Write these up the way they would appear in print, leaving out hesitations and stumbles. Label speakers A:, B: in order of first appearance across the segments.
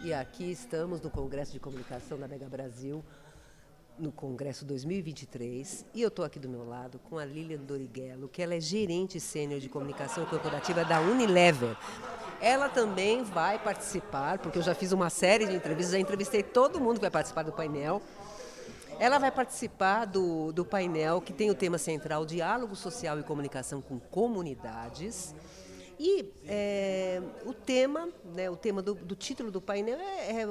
A: E aqui estamos no Congresso de Comunicação da Mega Brasil, no Congresso 2023, e eu estou aqui do meu lado com a Lilian Dorighello, que ela é gerente sênior de comunicação corporativa da Unilever. Ela também vai participar, porque eu já fiz uma série de entrevistas, já entrevistei todo mundo que vai participar do painel. Ela vai participar do painel que tem o tema central Diálogo Social e Comunicação com Comunidades. E o tema do título do painel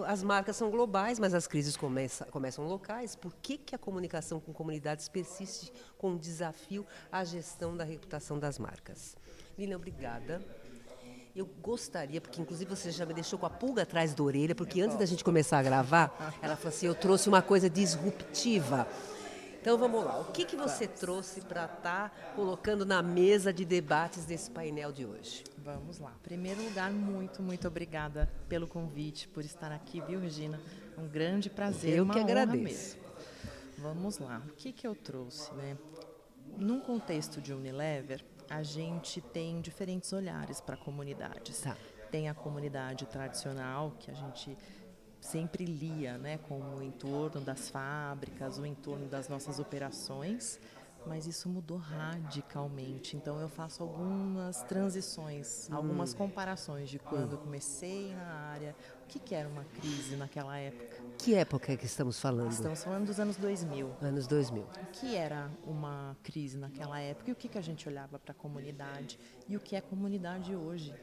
A: as marcas são globais, mas as crises começam locais. Por que a comunicação com comunidades persiste com o desafio à gestão da reputação das marcas? Lilian, obrigada. Eu gostaria, porque inclusive você já me deixou com a pulga atrás da orelha, porque antes da gente começar a gravar, ela falou assim, eu trouxe uma coisa disruptiva. Então vamos lá, o que você trouxe para estar colocando na mesa de debates desse painel de hoje?
B: Vamos lá. Em primeiro lugar, muito obrigada pelo convite, por estar aqui, viu, Regina? Um grande prazer,
A: Eu que
B: uma honra
A: agradeço.
B: mesmo. Vamos lá. O que eu trouxe, né? Num contexto de Unilever, a gente tem diferentes olhares para comunidades.
A: Tá.
B: Tem a comunidade tradicional, que a gente sempre lia, né, como o entorno das fábricas, o entorno das nossas operações, mas isso mudou radicalmente. Então eu faço algumas transições, algumas comparações de quando eu comecei na área, o que era uma crise naquela época.
A: Que época é que estamos falando?
B: Estamos falando dos anos 2000.
A: Anos 2000.
B: O que era uma crise naquela época e o que a gente olhava para a comunidade e o que é comunidade hoje.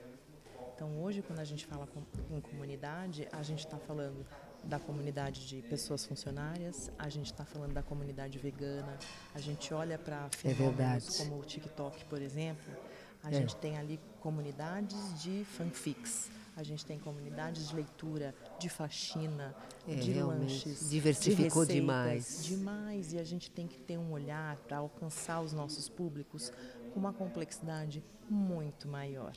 B: Então, hoje, quando a gente fala em comunidade, a gente está falando da comunidade de pessoas funcionárias, a gente está falando da comunidade vegana, a gente olha para fenômenos como o TikTok, por exemplo, a gente tem ali comunidades de fanfics, a gente tem comunidades de leitura, de faxina, de lanches,
A: diversificou
B: de receitas,
A: demais.
B: E a gente tem que ter um olhar para alcançar os nossos públicos com uma complexidade muito maior.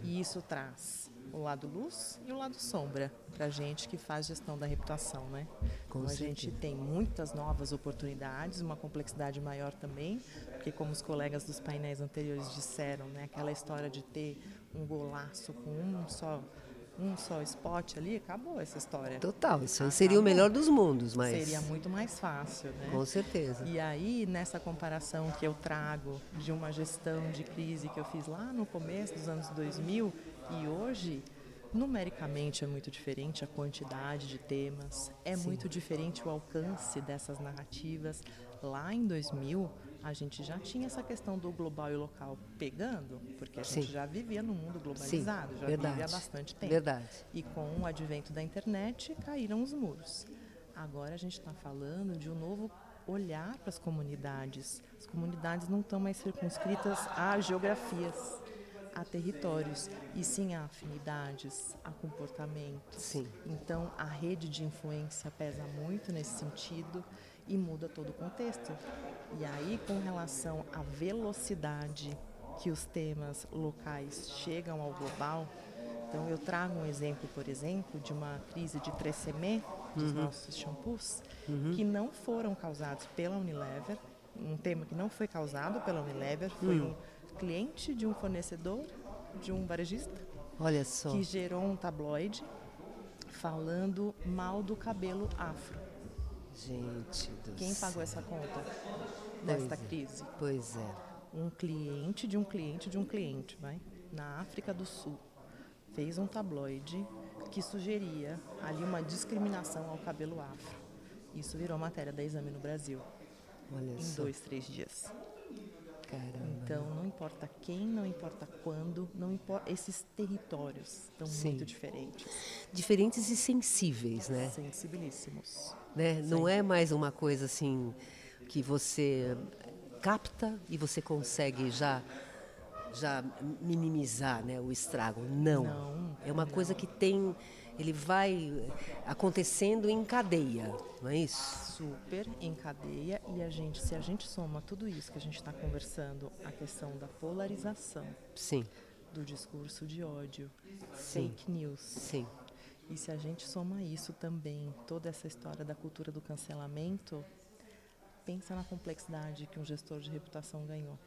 B: E isso traz o lado luz e o lado sombra para a gente que faz gestão da reputação, né? Então a gente tem muitas novas oportunidades, uma complexidade maior também, porque como os colegas dos painéis anteriores disseram, né, aquela história de ter um golaço com um só spot ali, acabou essa história.
A: Total, isso aí seria o melhor dos mundos, mas...
B: Seria muito mais fácil, né?
A: Com certeza.
B: E aí, nessa comparação que eu trago de uma gestão de crise que eu fiz lá no começo dos anos 2000 e hoje, numericamente é muito diferente a quantidade de temas, muito diferente o alcance dessas narrativas. Lá em 2000, a gente já tinha essa questão do global e local pegando, porque a gente já vivia num mundo globalizado, já vivia há bastante tempo. E com o advento da internet, caíram os muros. Agora a gente está falando de um novo olhar para as comunidades. As comunidades não estão mais circunscritas a geografias, a territórios, e sim a afinidades, a comportamentos.
A: Sim.
B: Então, a rede de influência pesa muito nesse sentido e muda todo o contexto. E aí, com relação à velocidade que os temas locais chegam ao global, então eu trago um exemplo, por exemplo, de uma crise de tresemmé dos nossos shampoos, que não foram causados pela Unilever, um tema que não foi causado pela Unilever, foi um cliente de um fornecedor, de um varejista,
A: olha só,
B: que gerou um tabloide falando mal do cabelo afro.
A: Gente do
B: Quem pagou essa conta desta crise?
A: Pois é.
B: Um cliente de um cliente de um cliente, na África do Sul, fez um tabloide que sugeria ali uma discriminação ao cabelo afro. Isso virou matéria da Exame no Brasil.
A: Olha
B: em
A: só.
B: 2, 3 dias.
A: Caramba.
B: Então, não importa quem, não importa quando, não importa, esses territórios estão muito diferentes.
A: Diferentes e sensíveis, né?
B: Sensibilíssimos.
A: Né? Não é mais uma coisa assim que você capta e você consegue já minimizar, né, o estrago. Não. É uma coisa que ele vai acontecendo em cadeia, não é isso?
B: Super em cadeia, e se a gente soma tudo isso que a gente está conversando, a questão da polarização,
A: Sim.
B: do discurso de ódio, fake news.
A: Sim.
B: E se a gente soma isso também, toda essa história da cultura do cancelamento, pensa na complexidade que um gestor de reputação ganhou.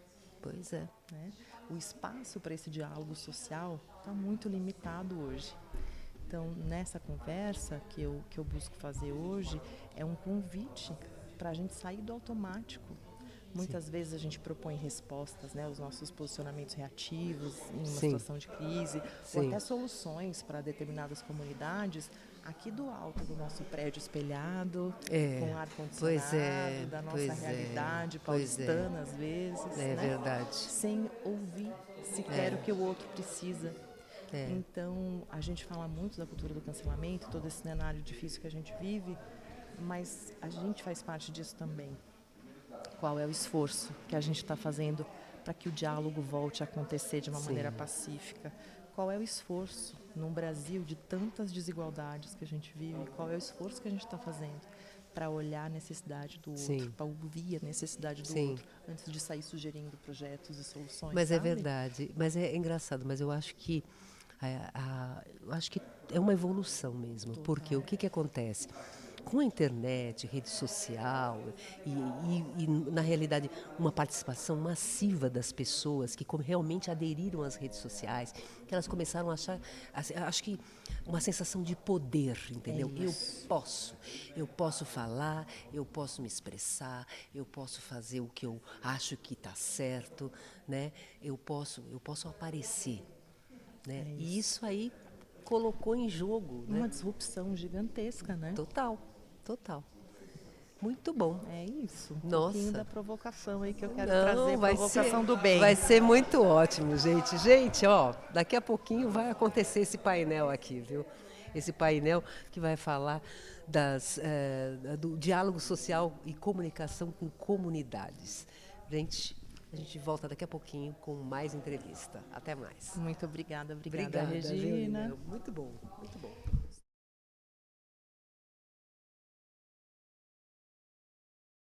A: Pois é.
B: Né? O espaço para esse diálogo social está muito limitado hoje. Então, nessa conversa que eu busco fazer hoje, é um convite para a gente sair do automático. Muitas vezes a gente propõe respostas, né, aos nossos posicionamentos reativos em uma situação de crise, ou até soluções para determinadas comunidades, aqui do alto do nosso prédio espelhado, com ar-condicionado, da nossa realidade paulistana, às vezes,
A: é
B: né?
A: verdade.
B: Sem ouvir sequer o que o outro precisa. Então, a gente fala muito da cultura do cancelamento, todo esse cenário difícil que a gente vive, mas a gente faz parte disso também. Qual é o esforço que a gente está fazendo para que o diálogo volte a acontecer de uma maneira pacífica? Qual é o esforço num Brasil de tantas desigualdades que a gente vive? Qual é o esforço que a gente está fazendo para olhar a necessidade do outro, para ouvir a necessidade do outro, antes de sair sugerindo projetos e soluções?
A: Mas
B: sabe?
A: é verdade, mas é engraçado, mas eu acho que eu acho que é uma evolução mesmo, porque o que acontece? Com a internet, rede social e, na realidade, uma participação massiva das pessoas que realmente aderiram às redes sociais, que elas começaram a achar, acho que uma sensação de poder, entendeu? Eu posso falar, eu posso me expressar, eu posso fazer o que eu acho que está certo, né? Eu posso aparecer, né? E isso aí colocou em jogo, né?
B: Uma disrupção gigantesca, né?
A: Total. Muito bom.
B: É isso. Um
A: Nossa.
B: pouquinho da provocação aí que eu quero
A: Não,
B: trazer, provocação do bem.
A: Vai ser muito ótimo, gente. Gente, ó, daqui a pouquinho vai acontecer esse painel aqui, viu? Esse painel que vai falar do diálogo social e comunicação com comunidades. Gente, a gente volta daqui a pouquinho com mais entrevista. Até mais.
B: Muito obrigada,
A: Obrigada,
B: Regina.
A: Muito bom, muito bom.